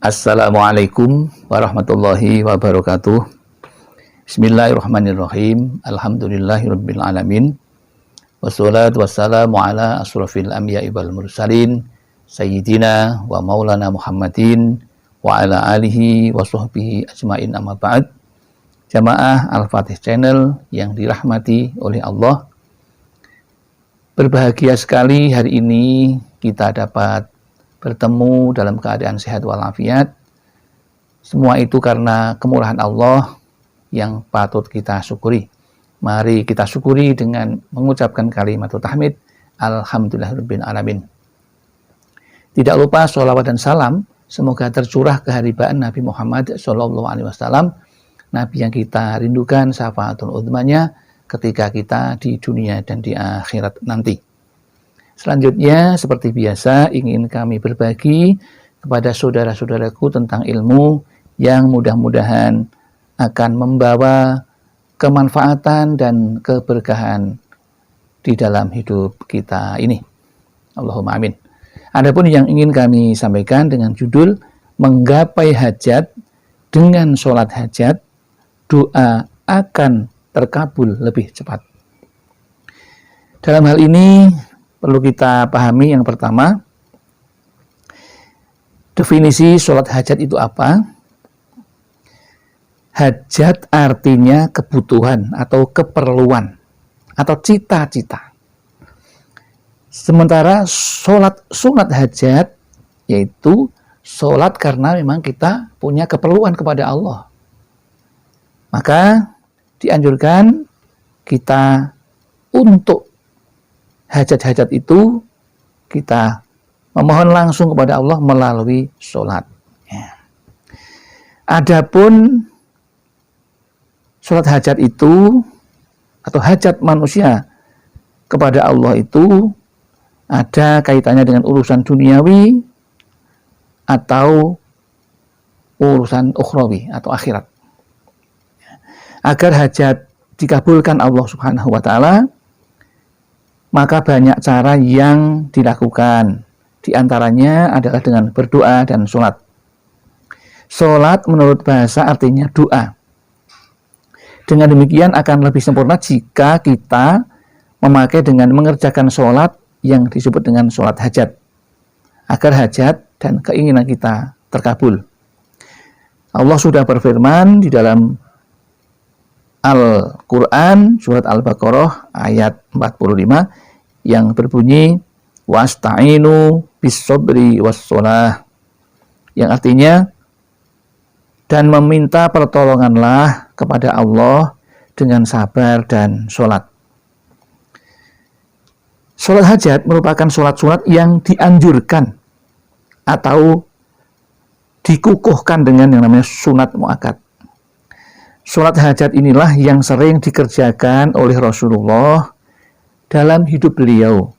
Assalamualaikum warahmatullahi wabarakatuh. Bismillahirrahmanirrahim. Alhamdulillahirabbil alamin. Wassalatu wassalamu ala asrofil anbiya'i wal mursalin sayyidina wa maulana Muhammadin wa ala alihi wa sahbihi ajmain, amma ba'd. Jamaah Al-Fatih Channel yang dirahmati oleh Allah, berbahagia sekali hari ini kita dapat bertemu dalam keadaan sehat walafiat. Semua itu karena kemurahan Allah yang patut kita syukuri. Mari kita syukuri dengan mengucapkan kalimat tahmid, alhamdulillahirabbil alamin. Tidak lupa sholawat dan salam semoga tercurah keharibaan Nabi Muhammad SAW, Nabi yang kita rindukan syafaatul udzmanya ketika kita di dunia dan di akhirat nanti. Selanjutnya, seperti biasa, ingin kami berbagi kepada saudara-saudaraku tentang ilmu yang mudah-mudahan akan membawa kemanfaatan dan keberkahan di dalam hidup kita ini. Allahumma amin. Adapun yang ingin kami sampaikan dengan judul Menggapai Hajat dengan sholat hajat, doa akan terkabul lebih cepat. Dalam hal ini perlu kita pahami yang pertama, definisi sholat hajat itu apa? Hajat artinya kebutuhan atau keperluan atau cita-cita. Sementara sholat sunat hajat yaitu sholat karena memang kita punya keperluan kepada Allah. Maka dianjurkan kita untuk hajat-hajat itu kita memohon langsung kepada Allah melalui sholat. Adapun sholat hajat itu atau hajat manusia kepada Allah itu ada kaitannya dengan urusan duniawi atau urusan ukhrawi atau akhirat. Agar hajat dikabulkan Allah Subhanahu wa ta'ala, maka banyak cara yang dilakukan. Di antaranya adalah dengan berdoa dan sholat. Sholat menurut bahasa artinya doa. Dengan demikian akan lebih sempurna jika kita memakai dengan mengerjakan sholat yang disebut dengan sholat hajat, agar hajat dan keinginan kita terkabul. Allah sudah berfirman di dalam Al-Quran surat Al-Baqarah ayat 45 yang berbunyi wasta'inu bis-sabri was-shalah, yang artinya dan meminta pertolonganlah kepada Allah dengan sabar dan sholat. Sholat hajat merupakan sholat sunat yang dianjurkan atau dikukuhkan dengan yang namanya sunat muakkad. Sholat hajat inilah yang sering dikerjakan oleh Rasulullah dalam hidup beliau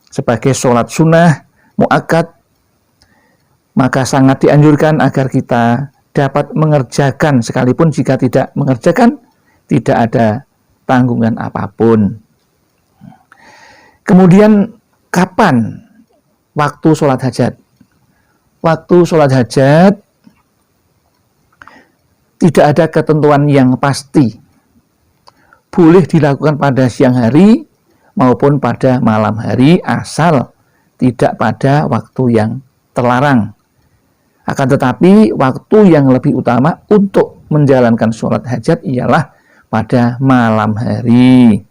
sebagai sholat sunnah muakkad. Maka sangat dianjurkan agar kita dapat mengerjakan, sekalipun jika tidak mengerjakan tidak ada tanggungan apapun. Kemudian kapan waktu sholat hajat? Waktu sholat hajat tidak ada ketentuan yang pasti. Boleh dilakukan pada siang hari maupun pada malam hari, asal tidak pada waktu yang terlarang. Akan tetapi waktu yang lebih utama untuk menjalankan sholat hajat ialah pada malam hari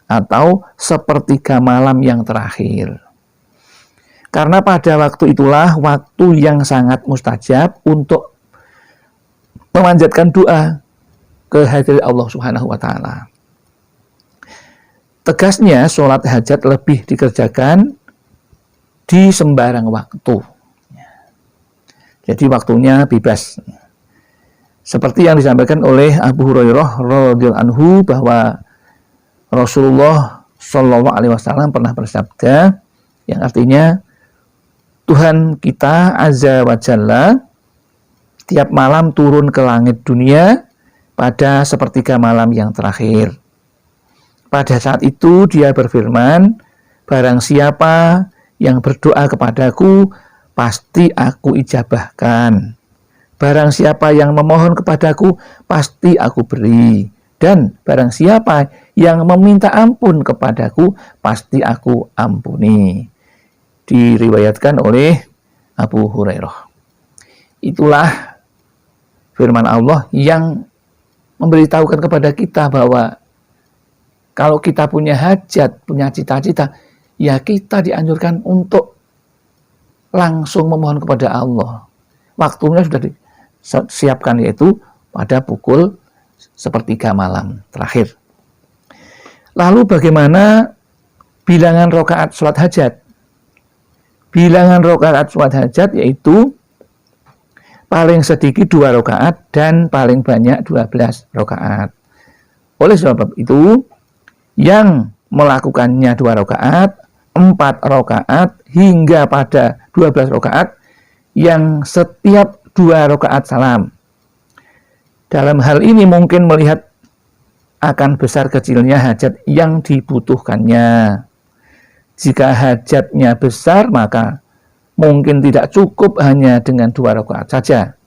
atau sepertiga malam yang terakhir. Karena pada waktu itulah waktu yang sangat mustajab untuk memanjatkan doa ke hadirat Allah Subhanahu wa ta'ala. Tegasnya, sholat hajat lebih dikerjakan di sembarang waktu. Jadi waktunya bebas. Seperti yang disampaikan oleh Abu Hurairah radhiyallahu anhu bahwa Rasulullah Shallallahu alaihi wasallam pernah bersabda yang artinya Tuhan kita Azza wa Jalla tiap malam turun ke langit dunia pada sepertiga malam yang terakhir. Pada saat itu dia berfirman, barang siapa yang berdoa kepadaku pasti aku ijabahkan. Barang siapa yang memohon kepadaku, pasti aku beri. Dan barang siapa yang meminta ampun kepadaku, pasti aku ampuni. Diriwayatkan oleh Abu Hurairah. Itulah firman Allah yang memberitahukan kepada kita bahwa kalau kita punya hajat, punya cita-cita, ya kita dianjurkan untuk langsung memohon kepada Allah. Waktunya sudah disiapkan, yaitu pada pukul 1:30 malam terakhir. Lalu bagaimana bilangan rakaat sholat hajat? Bilangan rakaat sholat hajat yaitu paling sedikit 2 rakaat dan paling banyak 12 rakaat. Oleh sebab itu, yang melakukannya 2 rakaat, 4 rakaat, hingga pada 12 rakaat, yang setiap 2 rakaat salam. Dalam hal ini mungkin melihat akan besar kecilnya hajat yang dibutuhkannya. Jika hajatnya besar, maka mungkin tidak cukup hanya dengan 2 rakaat saja.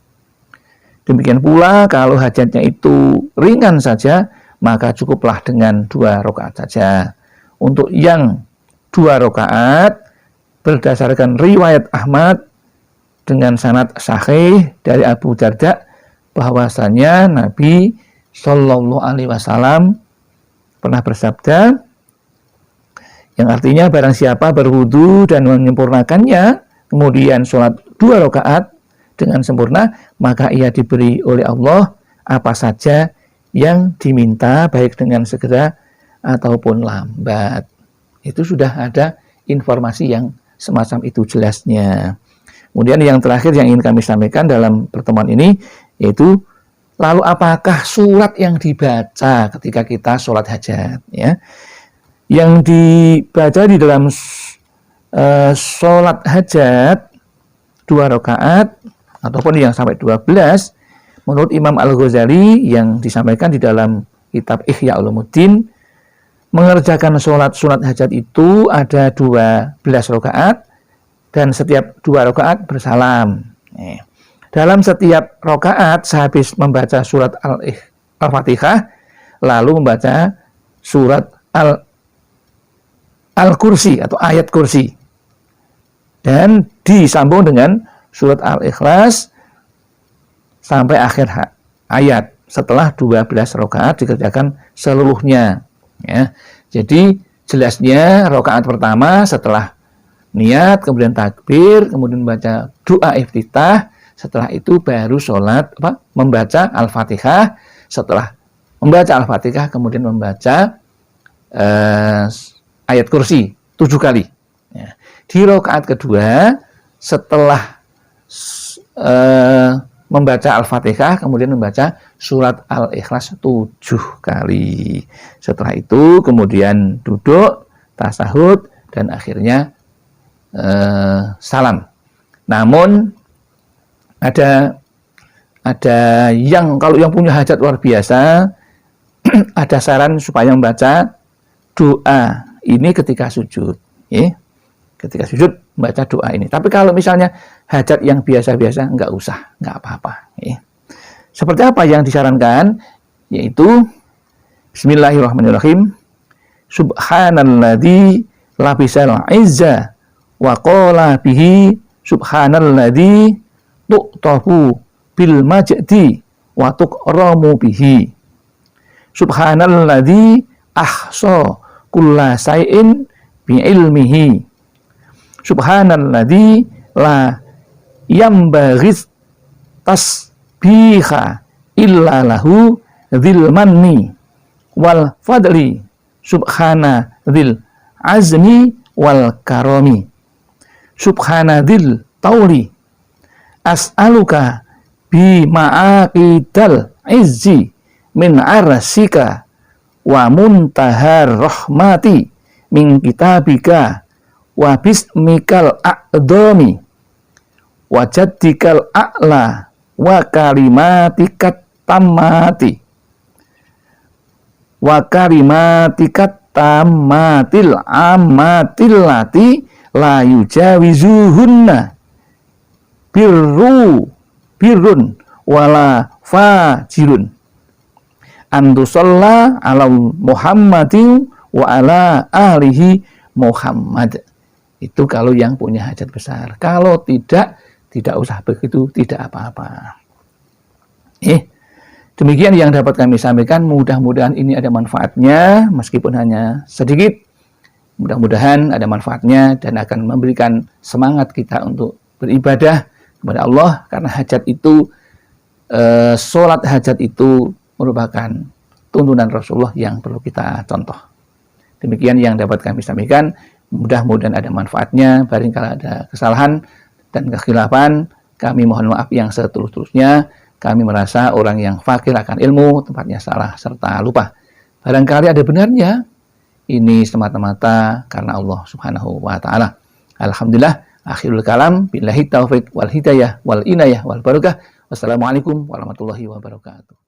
Demikian pula kalau hajatnya itu ringan saja, maka cukuplah dengan 2 rakaat saja. Untuk yang 2 rakaat, berdasarkan riwayat Ahmad dengan sanad sahih dari Abu Darda, bahwasanya Nabi Shallallahu Alaihi Wasallam pernah bersabda, yang artinya barang siapa berwudu dan menyempurnakannya, kemudian sholat 2 rakaat dengan sempurna, maka ia diberi oleh Allah apa saja yang diminta, baik dengan segera ataupun lambat. Itu sudah ada informasi yang semacam itu jelasnya. Kemudian yang terakhir yang ingin kami sampaikan dalam pertemuan ini, yaitu lalu apakah surat yang dibaca ketika kita sholat hajat? Ya, yang dibaca di dalam sholat hajat 2 rakaat ataupun yang sampai 12, menurut Imam Al-Ghazali yang disampaikan di dalam kitab Ihya Ulumuddin, mengerjakan sholat sunat hajat itu ada 12 rakaat dan setiap 2 rakaat bersalam. Dalam setiap rakaat sehabis membaca surat Al-Fatihah, lalu membaca surat Al-Kursi atau ayat kursi, dan disambung dengan surat Al-Ikhlas sampai akhir ayat. Setelah 12 rakaat dikerjakan seluruhnya. Ya. Jadi jelasnya rakaat pertama setelah niat, kemudian takbir, kemudian membaca doa iftitah, setelah itu baru membaca Al-Fatihah. Setelah membaca Al-Fatihah kemudian membaca ayat kursi 7 kali. Ya. Di rakaat kedua setelah membaca Al-Fatihah kemudian membaca surat Al-Ikhlas 7 kali. Setelah itu kemudian duduk, tasahud, dan akhirnya salam. Namun ada yang kalau yang punya hajat luar biasa ada saran supaya membaca doa ini ketika sujud. Ketika sujud membaca doa ini. Tapi kalau misalnya hajat yang biasa-biasa, nggak usah, nggak apa-apa. Seperti apa yang disarankan? Yaitu Bismillahirrahmanirrahim. Subhanalladzi labisal izza wa qala bihi subhanalladzi tuqtafu bil majdi wa tuqramu bihi. Subhanalladzi ahsa kulla shay'in bi ilmihi. Subhanalladzi la yambaghis tasbiha illa lahu dzil manni wal fadli subhana dzil azmi wal karami subhana dzil tauli as'aluka bi ma'aqidal izzi min arsika wa muntahar rahmati min kitabika wa bismikal a'dhami wa jaddikal a'la wa kalimatikat tammati wa kalimatikat tammatil ammatil lati la yujawizuhunna birrun wala fajirun antusalla ala Muhammadin wa ala alihi Muhammad. Itu kalau yang punya hajat besar. Kalau tidak usah begitu, tidak apa-apa. Demikian yang dapat kami sampaikan. Mudah-mudahan ini ada manfaatnya, meskipun hanya sedikit. Mudah-mudahan ada manfaatnya dan akan memberikan semangat kita untuk beribadah kepada Allah. Karena hajat itu, sholat hajat itu merupakan tuntunan Rasulullah yang perlu kita contoh. Demikian yang dapat kami sampaikan. Mudah-mudahan ada manfaatnya. Barangkali ada kesalahan dan kekhilafan, kami mohon maaf yang setulus-tulusnya. Kami merasa orang yang fakir akan ilmu, tempatnya salah serta lupa. Barangkali ada benarnya, ini semata-mata karena Allah Subhanahu wa Ta'ala. Alhamdulillah, akhirul kalam, billahi taufiq wal hidayah wal inayah wal barakah. Wassalamualaikum warahmatullahi wabarakatuh.